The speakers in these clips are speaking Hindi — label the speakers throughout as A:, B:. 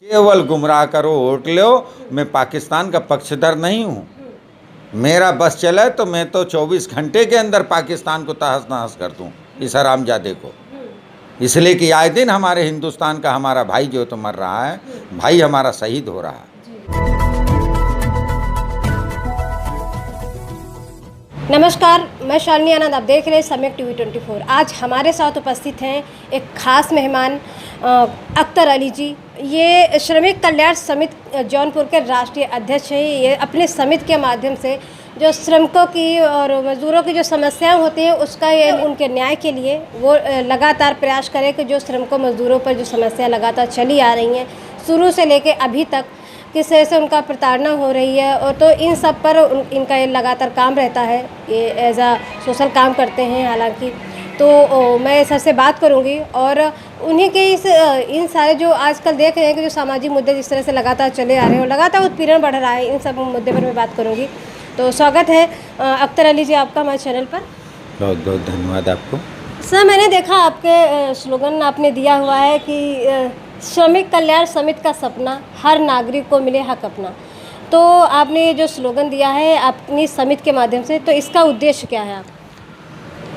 A: केवल गुमराह करो, वोट लो। मैं पाकिस्तान का पक्षधर नहीं हूँ। मेरा बस चले तो मैं तो 24 घंटे के अंदर पाकिस्तान को तहस नहस कर दूँ इस हरामजादे को। इसलिए कि आए दिन हमारे हिंदुस्तान का हमारा भाई जो तो मर रहा है, भाई हमारा शहीद हो रहा है।
B: नमस्कार, मैं शालिनी आनंद, आप देख रहे हैं सम्यक टीवी 24। आज हमारे साथ उपस्थित हैं एक खास मेहमान अख्तर अली जी। ये श्रमिक कल्याण समिति जौनपुर के राष्ट्रीय अध्यक्ष हैं। ये अपने समिति के माध्यम से जो श्रमिकों की और मजदूरों की जो समस्याएं होती हैं उसका ये उनके न्याय के लिए वो लगातार प्रयास करें कि जो श्रमिकों मजदूरों पर जो समस्या लगातार चली आ रही हैं शुरू से लेके अभी तक, किस तरह से उनका प्रताड़ना हो रही है, और तो इन सब पर इनका ये लगातार काम रहता है। ये एज आ सोशल काम करते हैं हालांकि। तो मैं सर से बात करूंगी और उन्हीं के इन सारे जो आजकल देख रहे हैं कि जो सामाजिक मुद्दे जिस तरह से लगातार चले आ रहे हैं और लगातार उत्पीड़न बढ़ रहा है, इन सब मुद्दे पर मैं बात करूंगी। तो स्वागत है अख्तर अली जी आपका हमारे चैनल पर।
A: बहुत बहुत धन्यवाद आपको।
B: सर, मैंने देखा आपके स्लोगन आपने दिया हुआ है कि श्रमिक कल्याण समिति का सपना, हर नागरिक को मिले हक अपना। तो आपने ये जो स्लोगन दिया है अपनी समिति के माध्यम से, तो इसका उद्देश्य क्या है? आप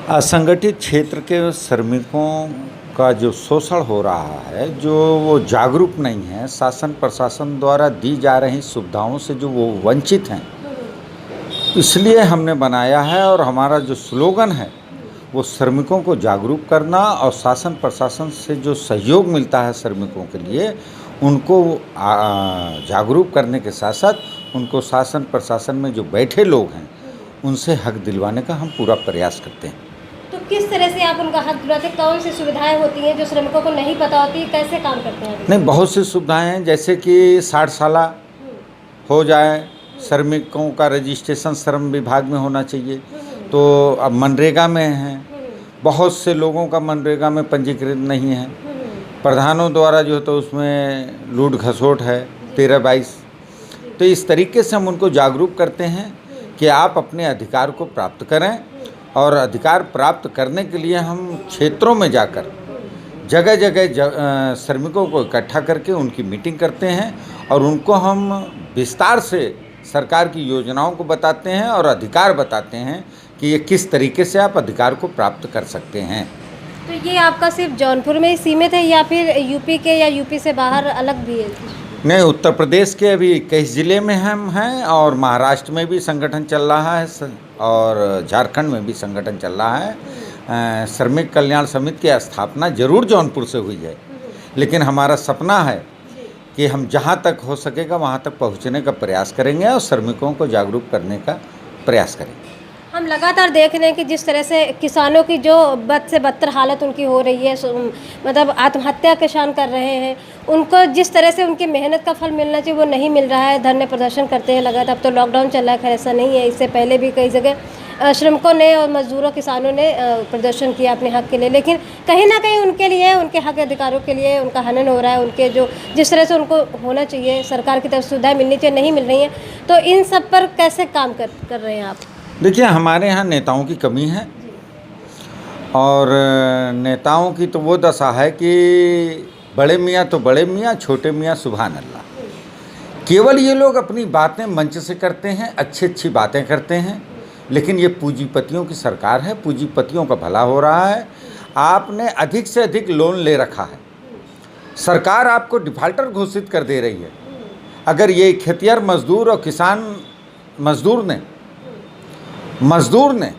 A: असंगठित क्षेत्र के श्रमिकों का जो शोषण हो रहा है, जो वो जागरूक नहीं है, शासन प्रशासन द्वारा दी जा रही सुविधाओं से जो वो वंचित हैं, इसलिए हमने बनाया है। और हमारा जो स्लोगन है वो श्रमिकों को जागरूक करना और शासन प्रशासन से जो सहयोग मिलता है श्रमिकों के लिए, उनको जागरूक करने के साथ साथ उनको शासन प्रशासन में जो बैठे लोग हैं उनसे हक दिलवाने का हम पूरा प्रयास करते हैं।
B: तो किस तरह से आप उनका हक दिलवाते हैं? कौन सी सुविधाएं होती हैं जो श्रमिकों को नहीं पता होती, कैसे काम करते हैं?
A: नहीं, बहुत सी सुविधाएं हैं, जैसे कि 60 साल हो जाए, श्रमिकों का रजिस्ट्रेशन श्रम विभाग में होना चाहिए। तो अब मनरेगा में हैं, बहुत से लोगों का मनरेगा में पंजीकृत नहीं है। प्रधानों द्वारा जो तो उसमें लूट घसोट है 13-22। तो इस तरीके से हम उनको जागरूक करते हैं कि आप अपने अधिकार को प्राप्त करें। और अधिकार प्राप्त करने के लिए हम क्षेत्रों में जाकर जगह जगह श्रमिकों को इकट्ठा करके उनकी मीटिंग करते हैं और उनको हम विस्तार से सरकार की योजनाओं को बताते हैं और अधिकार बताते हैं कि ये किस तरीके से आप अधिकार को प्राप्त कर सकते हैं।
B: तो ये आपका सिर्फ जौनपुर में ही सीमित है या फिर यूपी के या यूपी से बाहर अलग भी है?
A: नहीं, उत्तर प्रदेश के अभी 21 ज़िले में हम हैं और महाराष्ट्र में भी संगठन चल रहा है और झारखंड में भी संगठन चल रहा है। श्रमिक कल्याण समिति की स्थापना जरूर जौनपुर से हुई है, लेकिन हमारा सपना है कि हम जहाँ तक हो सकेगा वहाँ तक पहुँचने का प्रयास करेंगे और श्रमिकों को जागरूक करने का प्रयास करेंगे।
B: हम लगातार देख रहे हैं कि जिस तरह से किसानों की जो बद से बदतर हालत उनकी हो रही है, मतलब आत्महत्या किसान कर रहे हैं, उनको जिस तरह से उनकी मेहनत का फल मिलना चाहिए वो नहीं मिल रहा है। धरने प्रदर्शन करते हैं लगातार। अब तो लॉकडाउन चल रहा है, खैर ऐसा नहीं है, इससे पहले भी कई जगह श्रमिकों ने और मजदूरों किसानों ने प्रदर्शन किया अपने हक के लिए, लेकिन कहीं ना कहीं उनके लिए, उनके हक अधिकारों के लिए उनका हनन हो रहा है। उनके जो जिस तरह से उनको होना चाहिए, सरकार की तरफ सुविधाएँ मिलनी चाहिए, नहीं मिल रही हैं। तो इन सब पर कैसे काम कर रहे हैं आप?
A: देखिए, हमारे यहाँ नेताओं की कमी है और नेताओं की तो वो दशा है कि बड़े मियाँ तो बड़े मियाँ, छोटे मियाँ सुभान अल्लाह। केवल ये लोग अपनी बातें मंच से करते हैं, अच्छी अच्छी बातें करते हैं, लेकिन ये पूंजीपतियों की सरकार है, पूंजीपतियों का भला हो रहा है। आपने अधिक से अधिक लोन ले रखा है, सरकार आपको डिफाल्टर घोषित कर दे रही है। अगर ये खेतिहर मजदूर और किसान मजदूर ने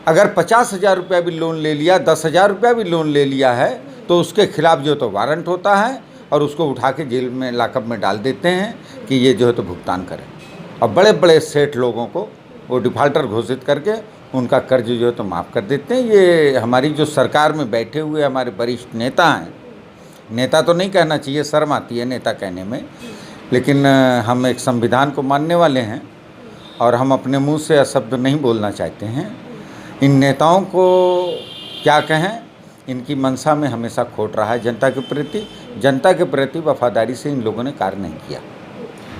A: अगर 50,000 रुपया भी लोन ले लिया, 10,000 रुपया भी लोन ले लिया है, तो उसके खिलाफ जो तो वारंट होता है और उसको उठा के जेल में लॉकअप में डाल देते हैं कि ये जो है तो भुगतान करें। और बड़े बड़े सेठ लोगों को वो डिफाल्टर घोषित करके उनका कर्ज जो है तो माफ़ कर देते हैं। ये हमारी जो सरकार में बैठे हुए हमारे वरिष्ठ नेता हैं, नेता तो नहीं कहना चाहिए, शर्म आती है नेता कहने में, लेकिन हम एक संविधान को मानने वाले हैं और हम अपने मुंह से अशब्द नहीं बोलना चाहते हैं। इन नेताओं को क्या कहें, इनकी मंशा में हमेशा खोट रहा है जनता के प्रति वफादारी से इन लोगों ने कार्य नहीं किया।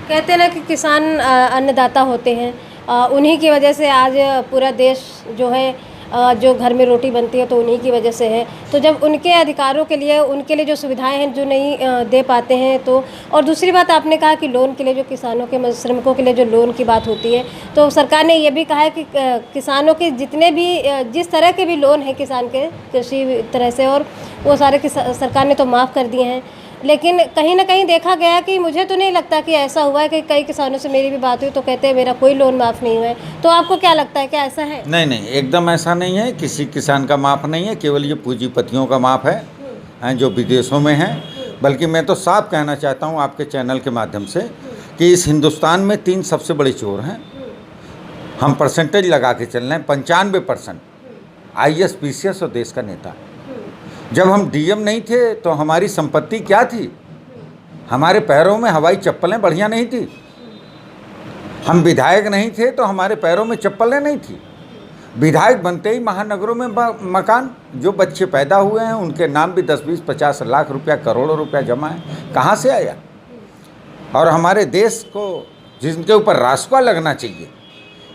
B: कहते हैं ना कि किसान अन्नदाता होते हैं, उन्हीं की वजह से आज पूरा देश जो है जो घर में रोटी बनती है तो उन्हीं की वजह से है। तो जब उनके अधिकारों के लिए, उनके लिए जो सुविधाएं हैं जो नहीं दे पाते हैं, तो और दूसरी बात आपने कहा कि लोन के लिए, जो किसानों के श्रमिकों के लिए जो लोन की बात होती है, तो सरकार ने ये भी कहा है कि किसानों के जितने भी जिस तरह के भी लोन हैं किसान के कृषि तरह से, और वो सारे सरकार ने तो माफ़ कर दिए हैं। लेकिन कहीं ना कहीं देखा गया कि मुझे तो नहीं लगता कि ऐसा हुआ है कि कई किसानों से मेरी भी बात हुई तो कहते हैं मेरा कोई लोन माफ़ नहीं हुआ है। तो आपको क्या लगता है, क्या ऐसा है?
A: नहीं नहीं, एकदम ऐसा नहीं है, किसी किसान का माफ़ नहीं है, केवल ये पूंजीपतियों का माफ़ है जो विदेशों में हैं। बल्कि मैं तो साफ कहना चाहता हूँ आपके चैनल के माध्यम से कि इस हिंदुस्तान में 3 सबसे बड़े चोर हैं। हम परसेंटेज लगा के चल रहे हैं, 95% IAS PCS और देश का नेता। जब हम DM नहीं थे तो हमारी संपत्ति क्या थी? हमारे पैरों में हवाई चप्पलें बढ़िया नहीं थी। हम विधायक नहीं थे तो हमारे पैरों में चप्पलें नहीं थी। विधायक बनते ही महानगरों में मकान, जो बच्चे पैदा हुए हैं उनके नाम भी 10, 20, 50 लाख रुपया, करोड़ों रुपया जमा है। कहाँ से आया? और हमारे देश को जिनके ऊपर रासुका लगना चाहिए,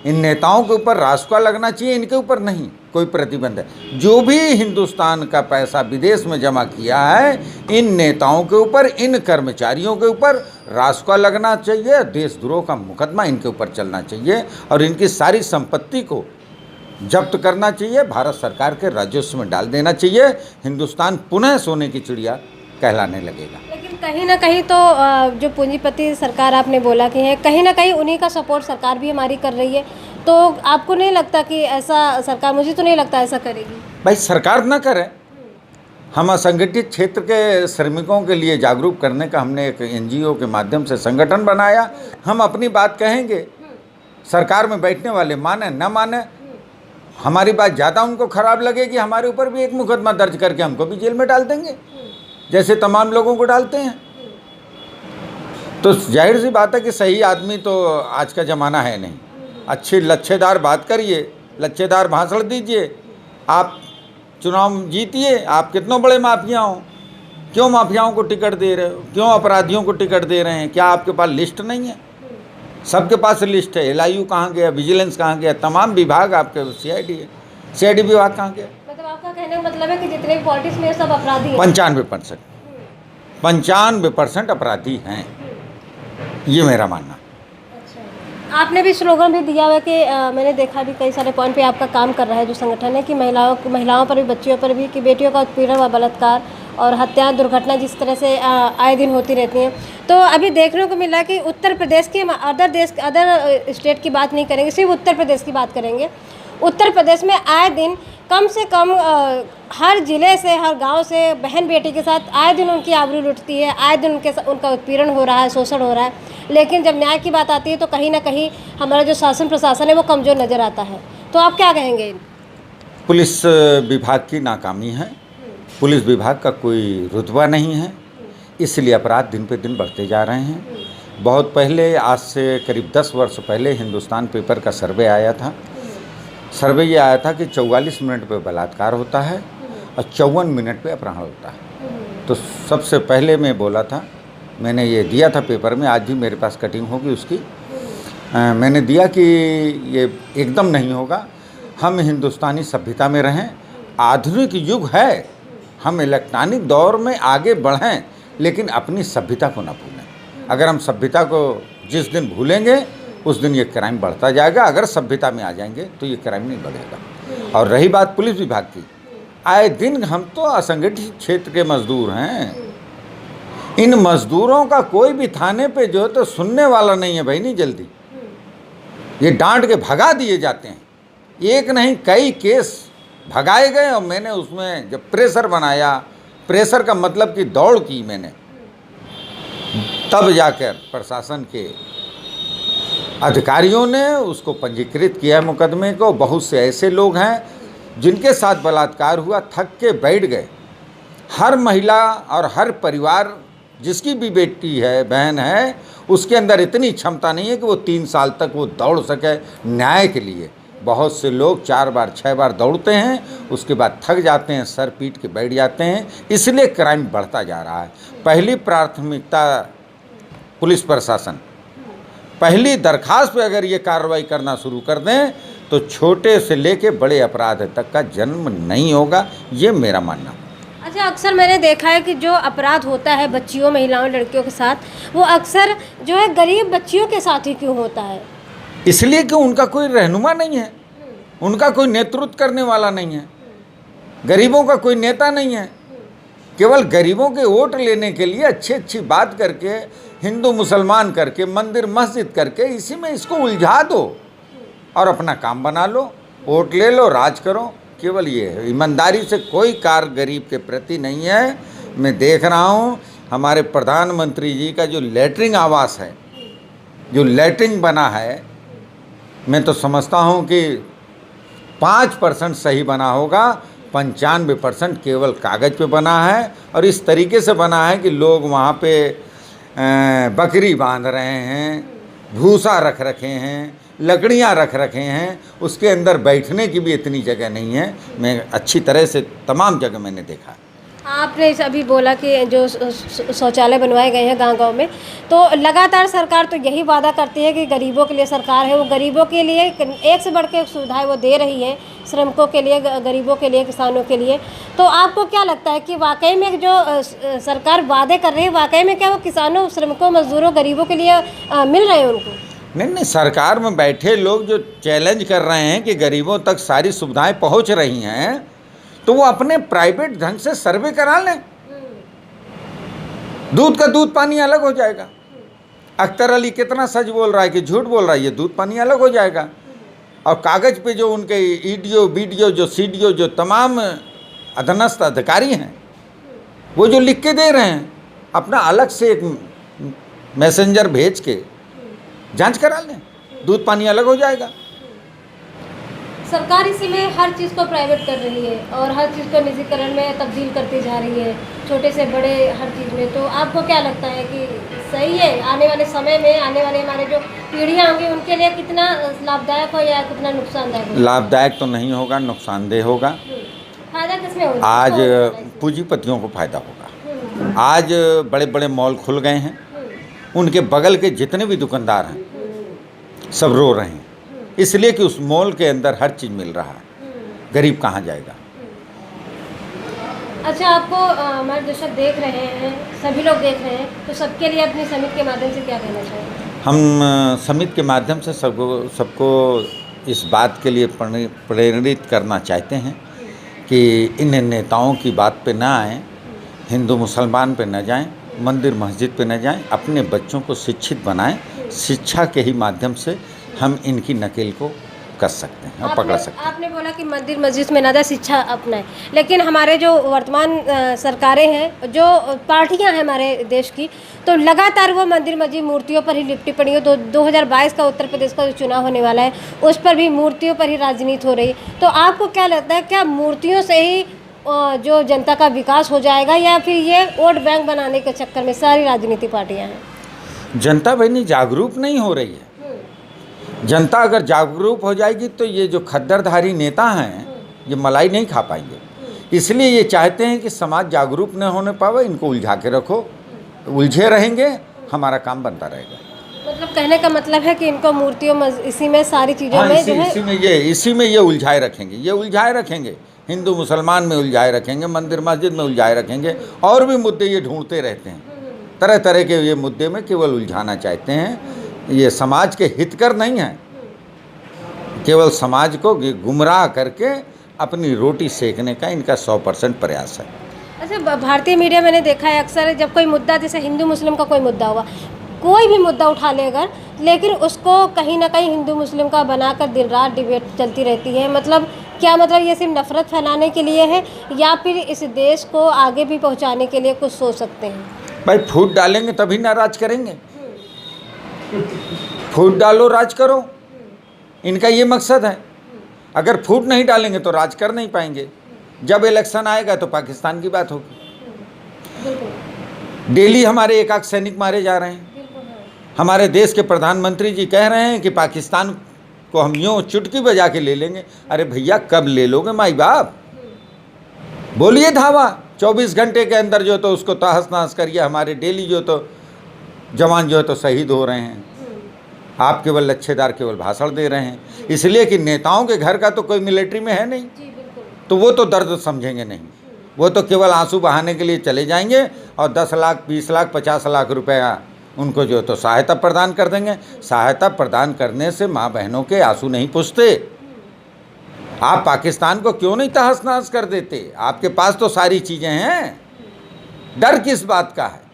A: इन नेताओं के ऊपर रासुका लगना चाहिए, इनके ऊपर नहीं कोई प्रतिबंध है। जो भी हिंदुस्तान का पैसा विदेश में जमा किया है, इन नेताओं के ऊपर, इन कर्मचारियों के ऊपर रासुका लगना चाहिए। देशद्रोह का मुकदमा इनके ऊपर चलना चाहिए और इनकी सारी संपत्ति को जब्त करना चाहिए, भारत सरकार के राजस्व में डाल देना चाहिए। हिंदुस्तान पुनः सोने की चिड़िया कहलाने लगेगा।
B: लेकिन कहीं ना कहीं तो जो पूंजीपति सरकार आपने बोला कि है, कहीं ना कहीं उन्हीं का सपोर्ट सरकार भी हमारी कर रही है। तो आपको नहीं लगता कि ऐसा सरकार, मुझे तो नहीं लगता ऐसा करेगी।
A: भाई सरकार ना करे, हम असंगठित क्षेत्र के श्रमिकों के लिए जागरूक करने का हमने एक NGO के माध्यम से संगठन बनाया। हम अपनी बात कहेंगे, सरकार में बैठने वाले माने न माने, हमारी बात ज़्यादा उनको खराब लगेगी, हमारे ऊपर भी एक मुकदमा दर्ज करके हमको भी जेल में डाल देंगे, जैसे तमाम लोगों को डालते हैं। तो जाहिर सी बात है कि सही आदमी तो आज का ज़माना है नहीं। अच्छी लच्छेदार बात करिए, लच्छेदार भाषण दीजिए, आप चुनाव जीतिए, आप कितनों बड़े माफिया हो, क्यों माफियाओं को टिकट दे रहे हो, क्यों अपराधियों को टिकट दे रहे हैं? क्या आपके पास लिस्ट नहीं है? सबके पास लिस्ट है। LIU कहाँ गया, विजिलेंस कहाँ गया, तमाम विभाग आपके, CID है, CID विभाग कहाँ गया?
B: मतलब आपका कहने का मतलब है कि जितने भी पॉलिटिक्स में सब अपराधी हैं?
A: 95% अपराधी हैं, ये मेरा मानना।
B: अच्छा, आपने भी स्लोगन भी दिया हुआ है कि मैंने देखा भी कई सारे पॉइंट पे आपका काम कर रहा है जो संगठन है, कि महिलाओं पर भी, बच्चियों पर भी, कि बेटियों का उत्पीड़न व बलात्कार और हत्या, दुर्घटना जिस तरह से आए दिन होती रहती हैं। तो अभी देखने को मिला कि उत्तर प्रदेश के, अदर स्टेट की बात नहीं करेंगे, सिर्फ उत्तर प्रदेश की बात करेंगे। उत्तर प्रदेश में आए दिन कम से कम हर ज़िले से, हर गांव से बहन बेटी के साथ आए दिन उनकी आबरू लुटती है, आए दिन उनका उत्पीड़न हो रहा है, शोषण हो रहा है। लेकिन जब न्याय की बात आती है तो कहीं ना कहीं हमारा जो शासन प्रशासन है वो कमज़ोर नज़र आता है। तो आप क्या कहेंगे?
A: पुलिस विभाग की नाकामी है, पुलिस विभाग का कोई रुतबा नहीं है, इसलिए अपराध दिन पे दिन बढ़ते जा रहे हैं। बहुत पहले, आज से करीब 10 वर्ष पहले हिंदुस्तान पेपर का सर्वे आया था। सर्वे ये आया था कि 44 मिनट पे बलात्कार होता है और 54 मिनट पे अपहरण होता है। तो सबसे पहले मैं बोला था, मैंने ये दिया था पेपर में, आज भी मेरे पास कटिंग होगी उसकी। मैंने दिया कि ये एकदम नहीं होगा, हम हिंदुस्तानी सभ्यता में रहें, आधुनिक युग है, हम इलेक्ट्रॉनिक दौर में आगे बढ़ें, लेकिन अपनी सभ्यता को ना भूलें। अगर हम सभ्यता को जिस दिन भूलेंगे उस दिन ये क्राइम बढ़ता जाएगा। अगर सभ्यता में आ जाएंगे तो ये क्राइम नहीं बढ़ेगा। और रही बात पुलिस विभाग की, आए दिन हम तो असंगठित क्षेत्र के मजदूर हैं, इन मजदूरों का कोई भी थाने पे जो है तो सुनने वाला नहीं है भाई। नहीं जल्दी ये डांट के भगा दिए जाते हैं, एक नहीं कई केस भगाए गए। और मैंने उसमें जब प्रेशर बनाया, प्रेशर का मतलब कि दौड़ की मैंने, तब जाकर प्रशासन के अधिकारियों ने उसको पंजीकृत किया मुकदमे को। बहुत से ऐसे लोग हैं जिनके साथ बलात्कार हुआ, थक के बैठ गए। हर महिला और हर परिवार जिसकी भी बेटी है, बहन है, उसके अंदर इतनी क्षमता नहीं है कि वो 3 साल तक वो दौड़ सके न्याय के लिए। बहुत से लोग 4 बार 6 बार दौड़ते हैं, उसके बाद थक जाते हैं, सर पीट के बैठ जाते हैं, इसलिए क्राइम बढ़ता जा रहा है। पहली प्राथमिकता पुलिस प्रशासन, पहली दरखास्त पे अगर ये कार्रवाई करना शुरू कर दें तो छोटे से लेके बड़े अपराध तक का जन्म नहीं होगा, ये मेरा मानना।
B: अच्छा, अक्सर मैंने देखा है कि जो अपराध होता है बच्चियों, महिलाओं, लड़कियों के साथ, वो अक्सर जो है गरीब बच्चियों के साथ ही क्यों होता है?
A: इसलिए कि उनका कोई रहनुमा नहीं है, उनका कोई नेतृत्व करने वाला नहीं है, गरीबों का कोई नेता नहीं है। केवल गरीबों के वोट लेने के लिए अच्छी अच्छी बात करके, हिंदू मुसलमान करके, मंदिर मस्जिद करके इसी में इसको उलझा दो और अपना काम बना लो, वोट ले लो, राज करो। केवल ये है, ईमानदारी से कोई कार्य गरीब के प्रति नहीं है। मैं देख रहा हूँ हमारे प्रधानमंत्री जी का जो लैट्रिन आवास है, जो लैट्रिन बना है, मैं तो समझता हूँ कि 5% सही बना होगा, 95% केवल कागज़ पे बना है। और इस तरीके से बना है कि लोग वहाँ पे बकरी बांध रहे हैं, भूसा रख रखे हैं, लकड़ियाँ रख रखे हैं, उसके अंदर बैठने की भी इतनी जगह नहीं है। मैं अच्छी तरह से तमाम जगह मैंने देखा।
B: आपने अभी बोला कि जो शौचालय बनवाए गए हैं गांव-गांव में, तो लगातार सरकार तो यही वादा करती है कि गरीबों के लिए सरकार है, वो गरीबों के लिए एक से बढ़ के एक सुविधाएं वो दे रही है, श्रमिकों के लिए, गरीबों के लिए, किसानों के लिए। तो आपको क्या लगता है कि वाकई में जो सरकार वादे कर रही है, वाकई में क्या वो किसानों, श्रमिकों, मजदूरों, गरीबों के लिए मिल रहे हैं उनको?
A: नहीं, सरकार में बैठे लोग जो चैलेंज कर रहे हैं कि गरीबों तक सारी सुविधाएं पहुंच रही हैं, तो वो अपने प्राइवेट ढंग से सर्वे करा लें। दूध का दूध पानी अलग हो जाएगा। अख्तर अली कितना सच बोल रहा है कि झूठ बोल रहा है, ये दूध पानी अलग हो जाएगा। और कागज़ पे जो उनके ईडीओ, बीडीओ, जो सीडीओ, जो तमाम अधीनस्थ अधिकारी हैं, वो जो लिख के दे रहे हैं, अपना अलग से एक मैसेंजर भेज के जांच करा लें, दूध पानी अलग हो जाएगा।
B: सरकार इसी में हर चीज़ को प्राइवेट कर रही है और हर चीज़ को निजीकरण में तब्दील करती जा रही है, छोटे से बड़े हर चीज़ में। तो आपको क्या लगता है कि सही है? आने वाले समय में, आने वाले हमारे जो पीढ़ियाँ होंगी, उनके लिए कितना लाभदायक हो या कितना नुकसानदायक हो?
A: लाभदायक तो नहीं होगा, नुकसानदेह होगा।
B: फायदा किसमें होगा?
A: आज पूंजीपतियों को फायदा होगा। आज बड़े बड़े मॉल खुल गए हैं, उनके बगल के जितने भी दुकानदार हैं सब रो रहे हैं, इसलिए कि उस मॉल के अंदर हर चीज़ मिल रहा है। गरीब कहाँ जाएगा?
B: अच्छा, आपको हमारे दर्शक देख रहे हैं, सभी लोग देख रहे हैं, तो सबके लिए अपनी समिति के माध्यम से क्या कहना चाहेंगे?
A: हम समिति के माध्यम से सबको इस बात के लिए प्रेरित करना चाहते हैं कि इन नेताओं की बात पे ना आएँ, हिंदू मुसलमान पे न जाएं, मंदिर मस्जिद पे न जाएं, अपने बच्चों को शिक्षित बनाएं। शिक्षा के ही माध्यम से हम इनकी नकेल को कस सकते हैं और पकड़ सकते हैं।
B: आपने बोला कि मंदिर मस्जिद में ना शिक्षा अपनाएं, लेकिन हमारे जो वर्तमान सरकारें हैं, जो पार्टियां हैं हमारे देश की, तो लगातार वो मंदिर मस्जिद मूर्तियों पर ही लिपटी पड़ी है। 2022 का उत्तर प्रदेश का जो चुनाव होने वाला है, उस पर भी मूर्तियों पर ही राजनीति हो रही है। तो आपको क्या लगता है, क्या मूर्तियों से ही जो जनता का विकास हो जाएगा, या फिर ये वोट बैंक बनाने के चक्कर में सारी राजनीति पार्टियाँ हैं?
A: जनता भाई जागरूक नहीं हो रही है। जनता अगर जागरूक हो जाएगी तो ये जो खद्दरधारी नेता हैं ये मलाई नहीं खा पाएंगे। इसलिए ये चाहते हैं कि समाज जागरूक न होने पावे, इनको उलझा के रखो, उलझे रहेंगे, हमारा काम बनता रहेगा।
B: मतलब कहने का मतलब है कि इनको मूर्तियों इसी में सारी चीज़ों में जो है
A: इसी में ये उलझाए रखेंगे, हिंदू मुसलमान में उलझाए रखेंगे, मंदिर मस्जिद में उलझाए रखेंगे, और भी मुद्दे ये ढूंढते रहते हैं। तरह तरह के ये मुद्दे में केवल उलझाना चाहते हैं। ये समाज के हितकर नहीं है, केवल समाज को गुमराह करके अपनी रोटी सेकने का इनका 100% प्रयास है।
B: अच्छा, भारतीय मीडिया मैंने देखा है अक्सर, जब कोई मुद्दा, जैसे हिंदू मुस्लिम का कोई मुद्दा हुआ, कोई भी मुद्दा उठा ले अगर, लेकिन उसको कहीं ना कहीं हिंदू मुस्लिम का बनाकर दिन रात डिबेट चलती रहती है। मतलब क्या, मतलब ये सिर्फ नफरत फैलाने के लिए है, या फिर इस देश को आगे भी पहुंचाने के लिए कुछ सोच सकते हैं?
A: भाई फूट डालेंगे तभी ना राज करेंगे। फूट डालो, राज करो, इनका ये मकसद है। अगर फूट नहीं डालेंगे तो राज कर नहीं पाएंगे। जब इलेक्शन आएगा तो पाकिस्तान की बात होगी। डेली हमारे एकाक सैनिक मारे जा रहे हैं। हमारे देश के प्रधानमंत्री जी कह रहे हैं कि पाकिस्तान को हम यूँ चुटकी बजा के ले लेंगे। अरे भैया, कब ले लोगे माई बाप? बोलिए धावा, 24 घंटे के अंदर जो तो उसको तहस नहस करिए। हमारे डेली जो तो जवान जो है तो शहीद हो रहे हैं। आप केवल लच्छेदार केवल भाषण दे रहे हैं, इसलिए कि नेताओं के घर का तो कोई मिलिट्री में है नहीं, तो वो तो दर्द समझेंगे नहीं, वो तो केवल आंसू बहाने के लिए चले जाएंगे और 10 लाख 20 लाख 50 लाख रुपया उनको जो तो सहायता प्रदान कर देंगे। सहायता प्रदान करने से माँ बहनों के आंसू नहीं पुछते। आप पाकिस्तान को क्यों नहीं तहस नहस कर देते? आपके पास तो सारी चीज़ें हैं, डर किस बात का है?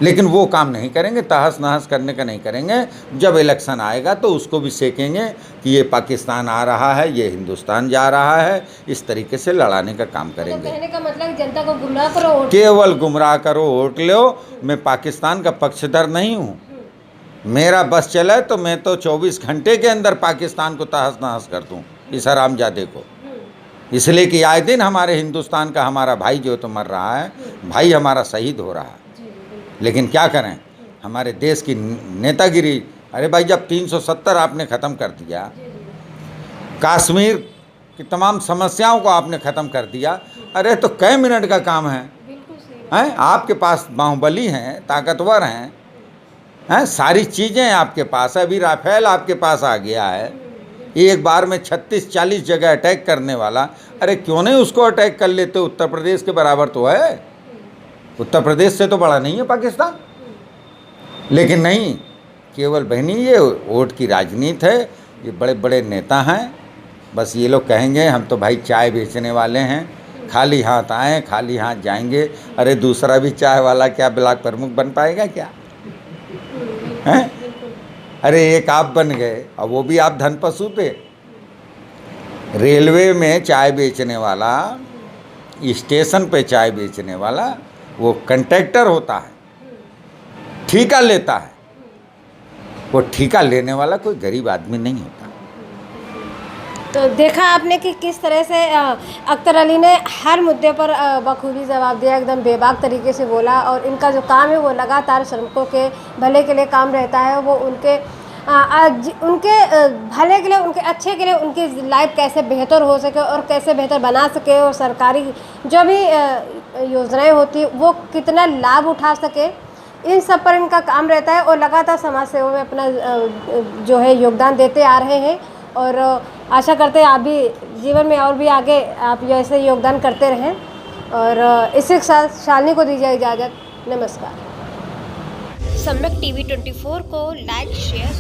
A: लेकिन वो काम नहीं करेंगे, तहस नहस करने का नहीं करेंगे। जब इलेक्शन आएगा तो उसको भी सेकेंगे कि ये पाकिस्तान आ रहा है, ये हिंदुस्तान जा रहा है, इस तरीके से लड़ाने का काम करेंगे।
B: तो कहने का मतलब जनता को गुमराह करो,
A: केवल गुमराह करो, वोट लो। मैं पाकिस्तान का पक्षधर नहीं हूँ, मेरा बस चले तो मैं तो 24 घंटे के अंदर पाकिस्तान को तहस नहस कर दूँ, इस हरामजादे को। इसलिए कि आए दिन हमारे हिंदुस्तान का हमारा भाई जो तो मर रहा है, भाई हमारा शहीद हो रहा है। लेकिन क्या करें, हमारे देश की नेतागिरी। अरे भाई, जब 370 आपने ख़त्म कर दिया, कश्मीर की तमाम समस्याओं को आपने ख़त्म कर दिया, अरे तो कई मिनट का काम है? हैं? आपके पास बाहुबली हैं, ताकतवर हैं, सारी चीज़ें आपके पास है। अभी राफेल आपके पास आ गया है, एक बार में 36-40 जगह अटैक करने वाला। अरे क्यों नहीं उसको अटैक कर लेते? उत्तर प्रदेश के बराबर तो है, उत्तर प्रदेश से तो बड़ा नहीं है पाकिस्तान। लेकिन नहीं, केवल बहनी ये वोट की राजनीति है, ये बड़े बड़े नेता हैं। बस ये लोग कहेंगे हम तो भाई चाय बेचने वाले हैं, खाली हाथ आए खाली हाथ जाएंगे। अरे दूसरा भी चाय वाला क्या ब्लॉक प्रमुख बन पाएगा क्या? हैं? अरे एक आप बन गए, और वो भी आप धनपशु पे। रेलवे में चाय बेचने वाला, स्टेशन पे चाय बेचने वाला, वो कंट्रैक्टर होता है, ठेका लेता है। वो ठेका लेने वाला कोई गरीब आदमी नहीं होता।
B: तो देखा आपने कि किस तरह से अख्तर अली ने हर मुद्दे पर बखूबी जवाब दिया, एकदम बेबाक तरीके से बोला। और इनका जो काम है वो लगातार श्रमिकों के भले के लिए काम रहता है। वो उनके भले के लिए, उनके अच्छे के लिए, उनकी लाइफ कैसे बेहतर हो सके और कैसे बेहतर बना सके, और सरकारी जो भी योजनाएं होती वो कितना लाभ उठा सके, इन सब पर इनका काम रहता है। और लगातार समाज सेवा में अपना जो है योगदान देते आ रहे हैं। और आशा करते हैं आप भी जीवन में और भी आगे आप ऐसे योगदान करते रहें। और इसी के साथ शालिनी को दीजिए इजाज़त। नमस्कार।
C: सम्यक टीवी 24 को लाइक शेयर